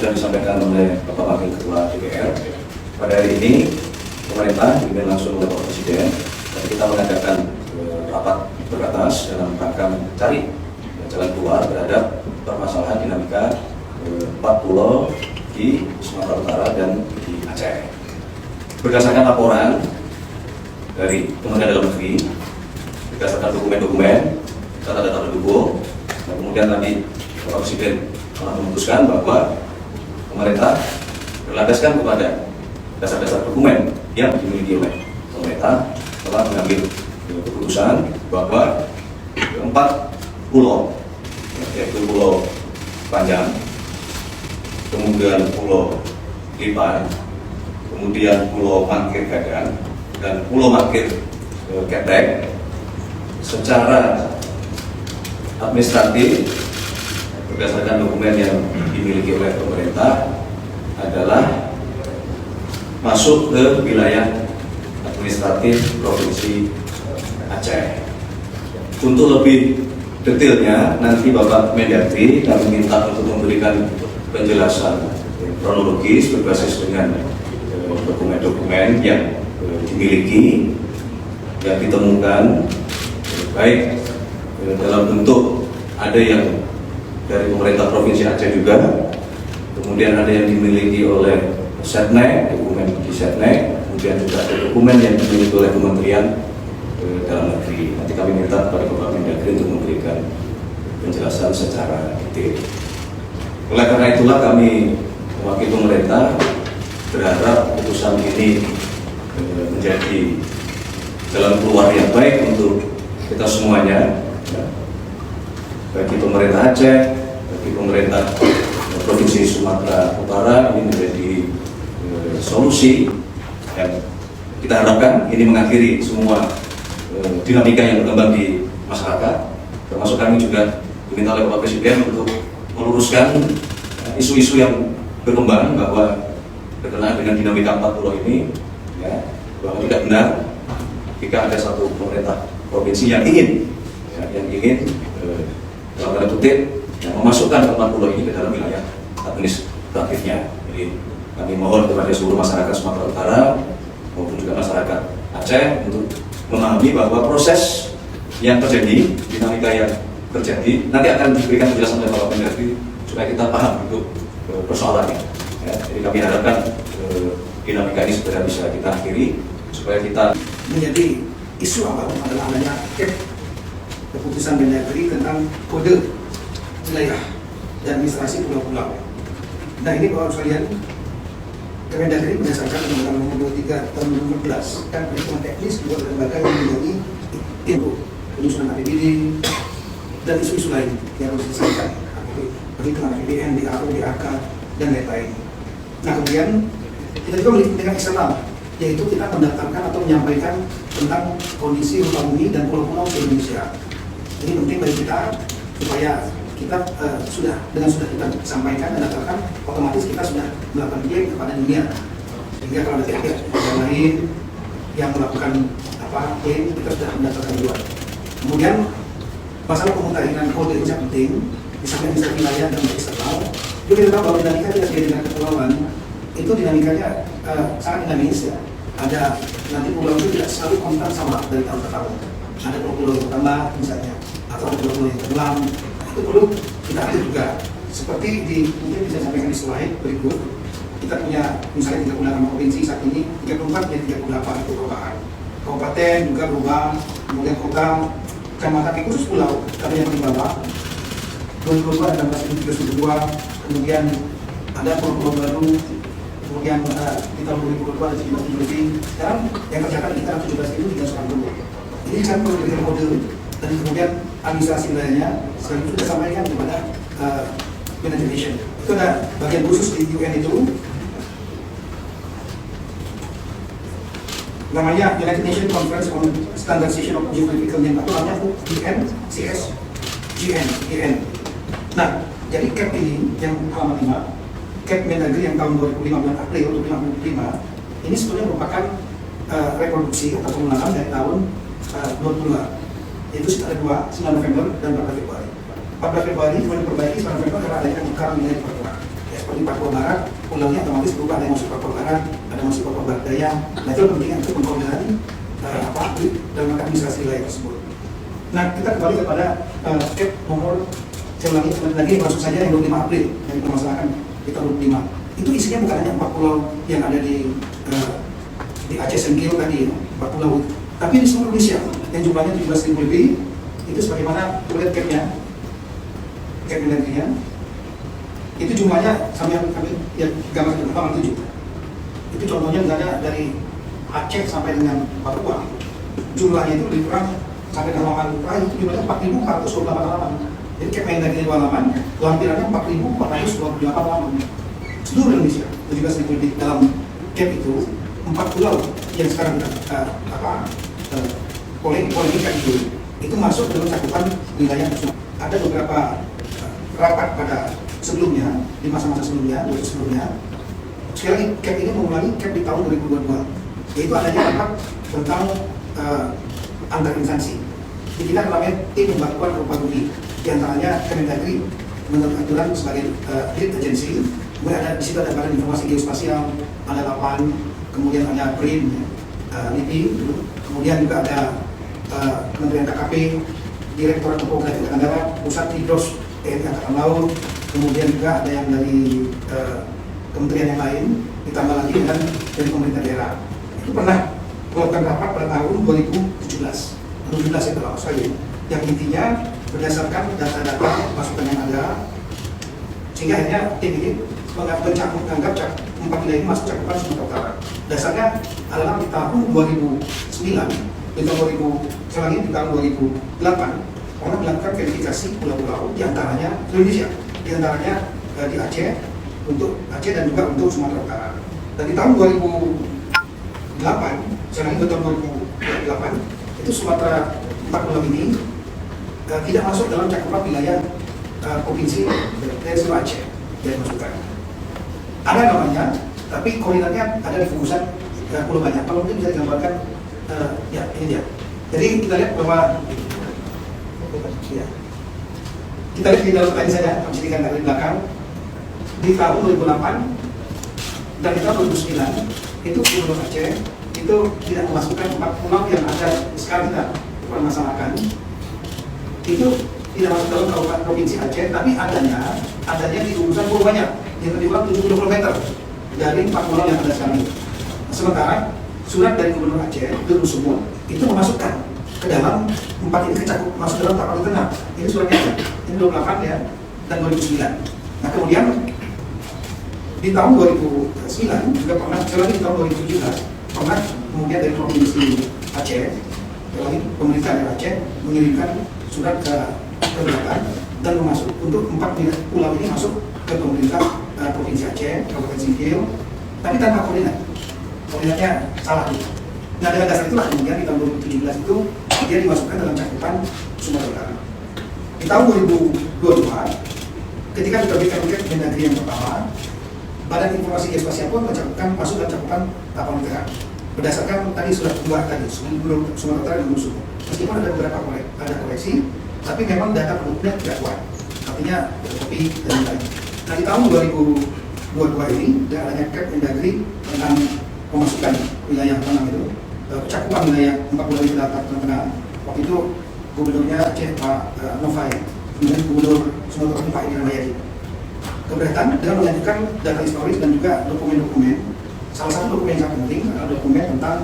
sudah disampaikan oleh Bapak Wakil Ketua DPR, pada hari ini pemerintah dipimpin langsung oleh Bapak Presiden, dan kita mengadakan rapat terbatas dalam rangka mencari jalan keluar terhadap permasalahan dinamika 4 pulau di Sumatera Utara dan di Aceh. Berdasarkan laporan dari Kementerian Dalam Negeri, berdasarkan dokumen-dokumen, data-data pendukung, dan kemudian tadi Bapak Presiden telah memutuskan bahwa pemerintah berlandaskan kepada dasar-dasar dokumen yang dimiliki oleh pemerintah telah mengambil keputusan bahwa 4 pulau, yaitu Pulau Panjang, kemudian Pulau Lipar, kemudian Pulau Mangkir Gadang, dan Pulau Mangkir Ketek, secara administratif berdasarkan dokumen yang dimiliki oleh pemerintah adalah masuk ke wilayah administratif Provinsi Aceh. Untuk lebih detailnya nanti Bapak Mendagri kami minta untuk memberikan penjelasan kronologis berbasis dengan dokumen-dokumen yang dimiliki, yang ditemukan, baik dalam bentuk ada yang dari pemerintah Provinsi Aceh juga, kemudian ada yang dimiliki oleh Setnek, dokumen di Setnek, kemudian juga ada dokumen yang dimiliki oleh Kementerian Dalam Negeri. Nanti kami minta kepada Bapak Mendagri untuk memberikan penjelasan secara detail. Oleh karena itulah kami mewakili pemerintah berharap putusan ini menjadi jalan keluar yang baik untuk kita semuanya, bagi pemerintah Aceh, bagi pemerintah Provinsi Sumatera Utara. Ini menjadi solusi, dan kita harapkan ini mengakhiri semua dinamika yang berkembang di masyarakat. Termasuk kami juga diminta oleh Bapak Presiden untuk meluruskan isu-isu yang berkembang bahwa berkenaan dengan dinamika 4 pulau ini, ya, bahwa tidak benar jika ada satu pemerintah provinsi yang ingin dalam tanda kutip memasukkan 4 pulau ini ke dalam wilayah administratifnya. Jadi kami mohon kepada seluruh masyarakat Sumatera Utara maupun juga masyarakat Aceh untuk memahami bahwa proses yang terjadi, dinamika yang terjadi, nanti akan diberikan penjelasan oleh Bapak Mendagri supaya kita paham untuk persoalannya. Ya, jadi kami harapkan dinamika ini segera bisa kita akhiri supaya kita menjadi isu awal adalah adanya keputusan Mendagri tentang kode wilayah dan administrasi pulau-pulau. Nah, ini Bapak sekalian, Kemendagri berdasarkan Undang-Undang Nomor 23 Tahun 2014 kan perhitungan teknis buat lembaga yang menjadi tim penyusunan APBD dan isu-isu lain yang harus diselesaikan, perhitungan APBN, DAO, DAK, dan lain-lain. Nah, kemudian kita juga melihat eksternal, yaitu kita mendaftarkan atau menyampaikan tentang kondisi ruang bumi dan pulau-pulau di Indonesia. Ini penting bagi kita supaya kita sudah kita sampaikan dan daftarkan, otomatis kita sudah melakukan klaim kepada dunia. Sehingga kalau ada pihak yang lain yang melakukan klaim, kita sudah mendaftarkan duluan. Kemudian masalah pemutahiran kode ini sangat penting, misalnya bisa wilayah dan eksternal. Juga kita tahu bahwa dinamika kita sebagai negara kepulauan itu dinamikanya sangat dinamis, ya. Ada nanti pulau itu tidak selalu kontan sama dari tahun ke tahun. Ada pulau-pulau yang bertambah misalnya, atau ada pulau-pulau yang tenggelam. Itu perlu kita atur juga. Seperti mungkin bisa sampaikan di slide berikut. Kita punya misalnya 36 provinsi saat ini, 34 menjadi 38 itu perubahan. Kabupaten juga berubah, kemudian kota, kecamatan, khusus pulau, tapi yang paling bawah 2022 ada 16.302, kemudian ada pulau-pulau baru, kemudian di tahun 2022 ada 17.000 lebih. Sekarang yang tercatat kita 17.390. Ini kan perlu diberikan kode, dan kemudian administrasi wilayahnya sekarang sudah sampaikan kepada United Nations. Itu ada bagian khusus di UN itu namanya United Nations Conference on Standardization of Geographical Name, atau namanya UNCSGN. Nah, jadi CAP ini yang halaman 5, CAP Mendagri yang tahun 2005 bulan April 2005 ini sebenarnya merupakan reproduksi atau pengulangan dari tahun 22. Itu ada 9 November dan 14 Februari. 14 Februari kemudian diperbaiki 9 November karena ada yang sekarang nilai perkurang. Ya, seperti Papua Barat, pulaunya otomatis berubah, ada yang masuk Papua Barat, ada yang masuk Papua Barat Daya. Nah itu pentingnya untuk mengkoordinasi dalam administrasi wilayah tersebut. Nah kita kembali kepada cap nomor, saya ulangi lagi langsung saja yang 25 April yang dipermasalahkan di tahun 25. Itu isinya bukan hanya 4 pulau yang ada di Aceh Senggil tadi, 4 pulau, tapi di seluruh Indonesia yang jumlahnya 17.000 lebih. Itu sebagaimana kulit capnya, cap energinya, itu jumlahnya sampai ya, gambar 7. Itu contohnya misalnya dari Aceh sampai dengan Papua, jumlahnya itu lebih kurang sampai ke halaman terakhir itu jumlahnya 4.428 halaman. Jadi cap energinya 2 halaman, lampirannya 4.428 halaman. Seluruh Indonesia 17.000 lebih dalam cap itu 4 pulau yang sekarang polemik itu masuk dalam cakupan wilayah tersebut. Ada beberapa rapat pada sebelumnya, di masa-masa sebelumnya, sekali lagi cap ini mengulangi cap di tahun 2022, yaitu adanya rapat tentang antar instansi. Jadi kita namanya tim pembaruan rupa bumi, diantaranya Kemendagri menurut aturan sebagai lead agency. Kemudian ada di situ ada Badan Informasi Geospasial, ada LAPAN, kemudian ada BRIN, LIPI, kemudian juga ada Kementerian KKP, Direktorat Topografi Angkatan Darat, Pusat Hidros TNI Angkatan Laut, kemudian juga ada yang dari kementerian yang lain, ditambah lagi dan dari pemerintah daerah. Itu pernah melakukan rapat pada tahun 2017 itu kalau saya, yang intinya berdasarkan data-data masukan yang ada, sehingga akhirnya tim ini menganggap 4 wilayah ini masuk cakupan Sumatera Utara. Dasarnya adalah di tahun 2009, di tahun 2008 pernah melakukan verifikasi pulau-pulau diantaranya Indonesia, diantaranya di Aceh, untuk Aceh dan juga untuk Sumatera Utara. Dan di tahun 2008, di tahun 2008 itu Sumatera 4 pulau ini tidak masuk dalam cakupan wilayah provinsi dari seluruh Aceh yang masukkan. Ada namanya, tapi koordinatnya ada di fokusan Pulau Banyak. Kalau mungkin bisa digambarkan, ya ini dia. Jadi kita lihat bahwa ya, kita lihat di dalam tadi saja, menjadikan dari belakang di tahun 2008 dan di tahun 2009 itu Pulau Aceh itu tidak memasukkan 4 pulau yang ada sekarang kita permasalahkan. Itu tidak masuk dalam kabupaten provinsi Aceh, tapi adanya di urusan Pulau Banyak yang lebih kurang 70 km dari 4 pulau yang ada sekarang. Sementara surat dari Gubernur Aceh, Gubernur Sumut, itu memasukkan ke dalam 4 ini kecakup masuk dalam Tapanuli Tengah. Ini suratnya, ini 28 ya, dan 2009. Nah kemudian di tahun 2009 juga pernah, sekali di tahun 2017 pernah kemudian dari provinsi Aceh, pemerintah dari Aceh mengirimkan surat ke Belakang dan masuk untuk 4 pulau ini masuk ke pemerintah provinsi Aceh, Kabupaten Singkil, tapi tanpa koordinat. Koordinatnya salah. Nah dengan dasar itulah kemudian di tahun 2017 itu dia dimasukkan dalam cakupan Sumatera Utara. Di tahun 2022, ketika diterbitkan Kemendagri yang pertama, Badan Informasi Geospasial pun masuk dalam cakupan Tapanuli Tengah. Berdasarkan tadi sudah keluar tadi, Sumatera Utara dan Sumut. Meskipun ada beberapa koreksi, tapi memang data penduduknya tidak kuat. Artinya kopi dan lain. Nah di tahun 2022 ini, dengan adanya Kemendagri tentang pemasukan wilayah tanah itu, cakupan wilayah 4 pulau itu data tengah. Waktu itu Gubernurnya Aceh Pak Novai, kemudian Gubernur Sumatera Utara Pak Edi Rahmayadi keberatan dengan mengajukan data historis dan juga dokumen-dokumen. Salah satu dokumen yang sangat penting adalah dokumen tentang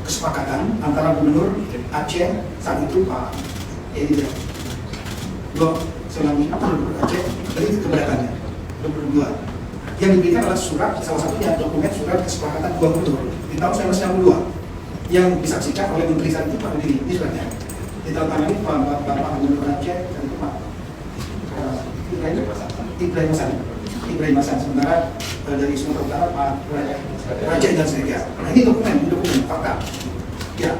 kesepakatan antara Gubernur Aceh saat itu Pak Edi Rahmayadi Aceh dari keberatannya 22 yang diberikan adalah surat, salah satunya dokumen surat kesepakatan 2 gubernur di tahun 1992 yang disaksikan oleh Menteri saat itu Pak Diri. Ini suratnya ditandatangani Bapak Gubernur Aceh dan itu Pak Ibrahim Hasan, sementara dari Sumatera Utara Pak Raja dan Senegal. Nah ini dokumen fakta ya,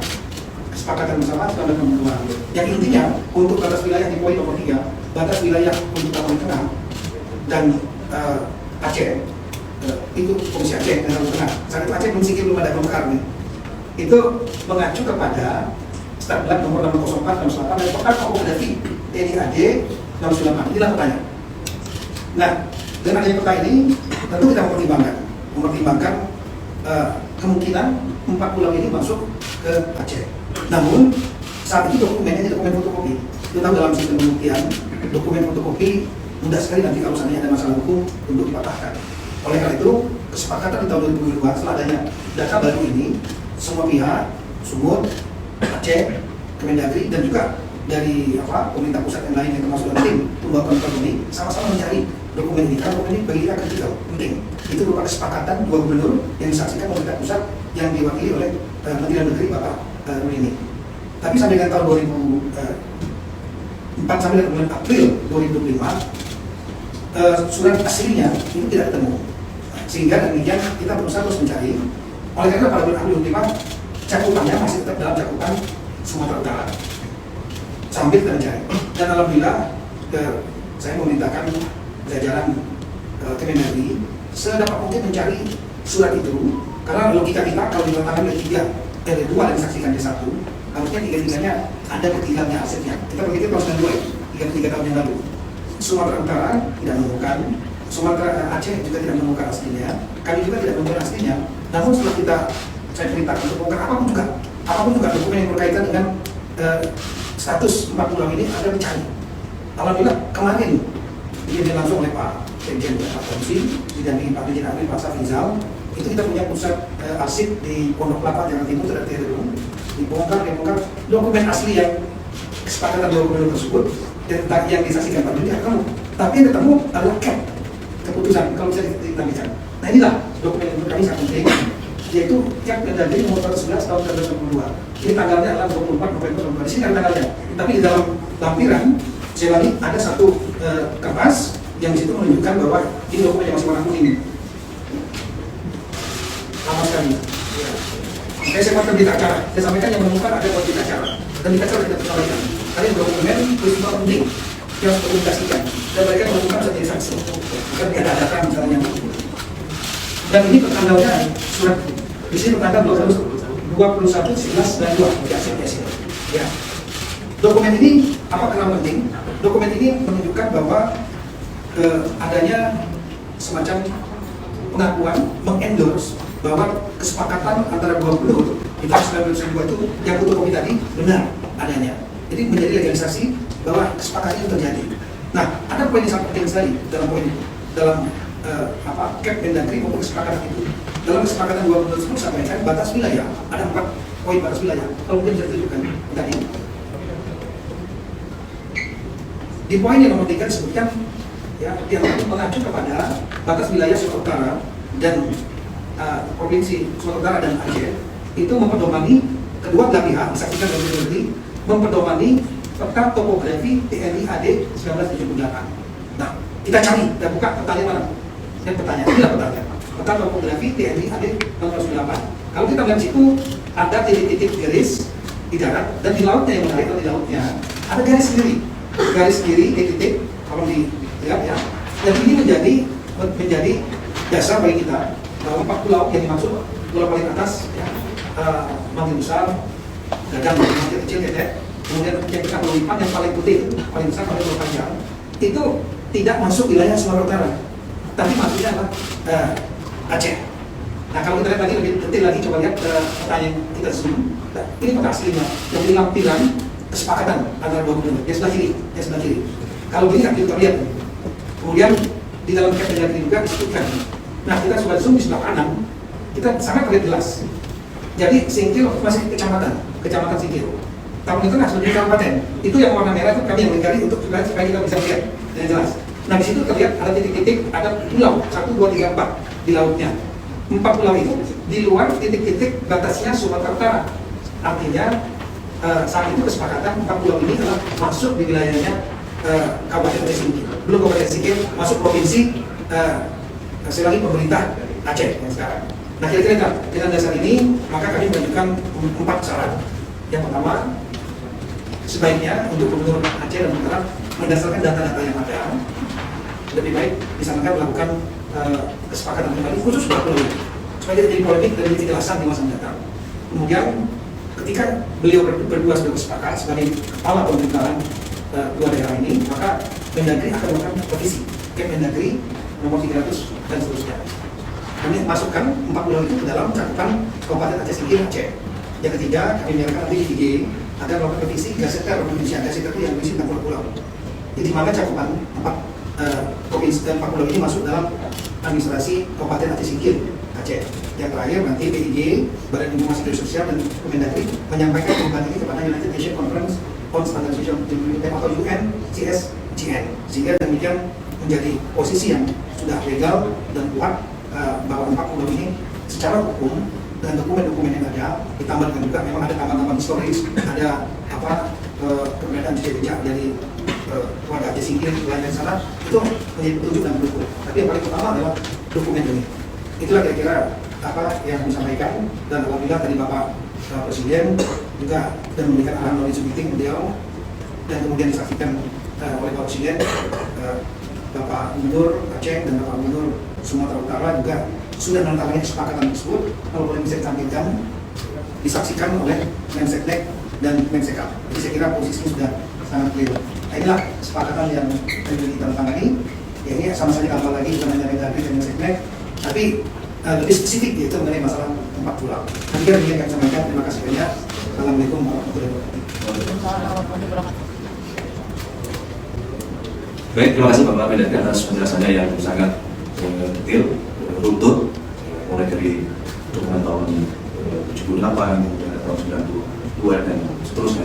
kesepakatan bersama selama 2002 yang intinya untuk batas wilayah di poin nomor 3, batas wilayah untuk Tapanuli Tengah dan Aceh, itu Provinsi Aceh dan Tapanuli Tengah. Saat itu Aceh belum sikit, belum ada kelengkar nih. Itu mengacu kepada Stadlat nomor 604 68 dari Pokok Gaddafi TNI AD 68. Inilah pertanyaan. Nah, Dengan adanya peta ini, tentu kita mempertimbangkan kemungkinan 4 pulau ini masuk ke Aceh. Namun saat ini dokumennya dokumen fotokopi. Kita tahu dalam sistem pembuktian, dokumen fotokopi mudah sekali nanti kalau seandainya ada masalah hukum untuk dipatahkan. Oleh karena itu, kesepakatan di tahun 2022 setelah adanya data baru ini, semua pihak, Sumut, Aceh, Kemendagri, dan juga dari pemerintah pusat yang lain yang termasuk dalam tim pembuatan ini sama-sama mencari dokumen ini. Karena dokumen ini bagi kita kritikal, penting. Itu berupa kesepakatan 2 gubernur yang disaksikan pemerintah pusat yang diwakili oleh Menteri Dalam Negeri Bapak ini. Tapi sampai dengan tahun 2004 sampai dengan bulan April 2025 surat aslinya itu tidak ketemu, sehingga demikian kita berusaha terus mencari. Oleh karena pada bulan April 2025 cakupannya masih tetap dalam cakupan Sumatera Utara sambil kita mencari. Dan alhamdulillah saya memerintahkan jajaran Kemendagri sedapat mungkin mencari surat itu, karena logika kita kalau diletakkan oleh 2 dan disaksikan di 1, harusnya 3-3-nya ada ketiganya asetnya. Kita berpikir tahun 92, 3 tahun yang lalu, Sumatera Utara tidak menemukan, Sumatera Aceh juga tidak menemukan aslinya, kami juga tidak menemukan aslinya. Namun setelah saya perintahkan untuk membongkar apapun juga dokumen yang berkaitan dengan status 4 pulau ini ada dicari. Alhamdulillah kemarin dipimpin langsung oleh Pak Sekjen Pak Komisi, didampingi Pak Dirjen Agri Pak Safrizal. Itu kita punya pusat arsip di Pondok Kelapa Jakarta Timur, tidak terlalu dibongkar dokumen asli yang kesepakatan 2 gubernur tersebut yang disaksikan Pak Dirjen ketemu. Tapi yang ketemu adalah keputusan kalau bisa ditampilkan. Nah inilah dokumen yang menurut kami sangat penting, yaitu Cap Mendagri nomor 11 tahun 2022. Ini tanggalnya adalah 24 November 2022. Di sini ada tanggalnya. Tapi di dalam lampiran saya lagi ada satu kertas yang di situ menunjukkan bahwa ini dokumen yang masih warna kuning. Lama sekali. Saya sempat berita acara. Saya sampaikan yang menemukan ada buat berita acara. Dan berita acara tidak tersampaikan. Karena dokumen peristiwa penting yang harus dokumentasikan. Dan mereka menemukan sendiri saksi. Bukan diadakan misalnya. Dan ini pertanggalnya surat di sini pertanggal 21/11/92 di aset. Ya. Dokumen ini apa kenapa penting? Dokumen ini menunjukkan bahwa adanya semacam pengakuan, mengendorse bahwa kesepakatan antara 2 gubernur di tahun 1992 itu yang fotokopi tadi benar adanya. Jadi menjadi legalisasi bahwa kesepakatan itu terjadi. Nah, ada poin yang sangat penting sekali dalam poin itu, dalam Cap Mendagri maupun kesepakatan itu. Dalam kesepakatan 2 gubernur tersebut sampaikan batas wilayah, ada 4 poin batas wilayah. Kalau mungkin bisa ditunjukkan tadi. Di poin yang nomor 3 disebutkan ya, yang mengacu kepada batas wilayah Sumatera Utara dan provinsi Sumatera Utara dan Aceh itu memperdomani kedua belah pihak disaksikan oleh Menteri memperdomani peta topografi TNI AD 1978. Nah, kita cari dan buka petanya mana? Dan petanya, inilah petanya. Peta topografi TNI AD 1978. Kalau kita melihat situ ada titik-titik garis di darat dan di lautnya yang menarik, di lautnya ada garis kiri titik kalau dilihat ya. Dan ini menjadi dasar bagi kita bahwa 4 pulau yang dimaksud pulau paling atas ya, Manggil Besar, Gadang, Manggil Kecil, Tetek, kemudian yang kita Pulau Lipan yang paling putih, paling besar, paling panjang, itu tidak masuk wilayah Sumatera Utara, tapi masuknya adalah Aceh. Nah kalau kita lihat lagi lebih detail lagi, coba lihat pertanyaan kita zoom. Nah, ini peta aslinya, yang di lampiran kesepakatan antara 2 gubernur, yang sebelah kiri, Kalau begini kan kita lihat. Kemudian di dalam Cap Mendagri juga disebutkan. Nah kita sudah zoom di sebelah kanan, kita sangat terlihat jelas. Jadi Singkil masih kecamatan Singkil. Tahun itu nggak sebagai kabupaten. Itu yang warna merah itu kami yang menggali untuk supaya kita bisa lihat dengan jelas. Nah di situ terlihat ada titik-titik, ada pulau 1, 2, 3, 4 di lautnya. 4 pulau itu di luar titik-titik batasnya Sumatera Utara. Artinya saat itu kesepakatan 4 pulau ini adalah masuk di wilayahnya Kabupaten Singkil. Belum Kabupaten Singkil masuk provinsi hasil lagi pemerintah Aceh yang sekarang. Nah kira-kira dengan dasar ini maka kami mengajukan 4 syarat. Yang pertama, sebaiknya untuk Gubernur Aceh dan Sumatera berdasarkan data-data yang ada, lebih baik misalkan melakukan kesepakatan kembali khusus untuk pulau ini supaya tidak jadi polemik dan jadi kejelasan di masa mendatang. Kemudian ketika beliau berdua sudah bersepakat sebagai kepala pemerintahan 2 daerah ini, maka Mendagri akan melakukan revisi. Cap Mendagri nomor 300 dan seterusnya. Kami masukkan 4 pulau itu ke dalam cakupan Kabupaten Aceh Singkil Aceh. Yang ketiga, kami menyiapkan nanti IGG agar melakukan revisi Gaseter Indonesia. Gaseter itu yang berisi 60 pulau. Jadi mana cakupan 4 pulau ini masuk dalam administrasi Kabupaten Aceh Singkil Aceh. Yang terakhir nanti PIG, Badan Informasi dan Sosial dan Kemendagri menyampaikan kebutuhan ini kepada United Nations Conference on Standardization atau UNCSGN, sehingga demikian menjadi posisi yang sudah legal dan kuat bahwa 4 pulau ini secara hukum dan dokumen-dokumen yang ada, ditambahkan juga memang ada taman-taman historis, ada keberadaan jejak dari warga Aceh Singkil lain sana, itu menjadi petunjuk dan pendukung. Tapi yang paling utama adalah dokumen ini. Itulah kira-kira yang disampaikan, dan alhamdulillah tadi Bapak Presiden juga dan memberikan arahan melalui meeting beliau, dan kemudian disaksikan oleh Bapak Presiden, Bapak Gubernur Aceh dan Bapak Gubernur Sumatera Utara juga sudah menandatangani kesepakatan tersebut. Kalau boleh bisa ditampilkan, disaksikan oleh Menseknek dan Mensekap. Jadi saya kira posisinya sudah sangat clear. Nah, inilah kesepakatan yang ditandatangani. Ya, ini sama saja tambah lagi bukan hanya Mendagri dan Menseknek, tapi lebih spesifik yaitu mengenai masalah 4 pulau. Nanti kami akan sampaikan. Terima kasih banyak. Assalamualaikum warahmatullahi wabarakatuh. Baik, terima kasih Bapak Mendagri atas penjelasannya yang sangat detail, runtut, mulai dari dokumen tahun 78, kemudian tahun 92 dan seterusnya.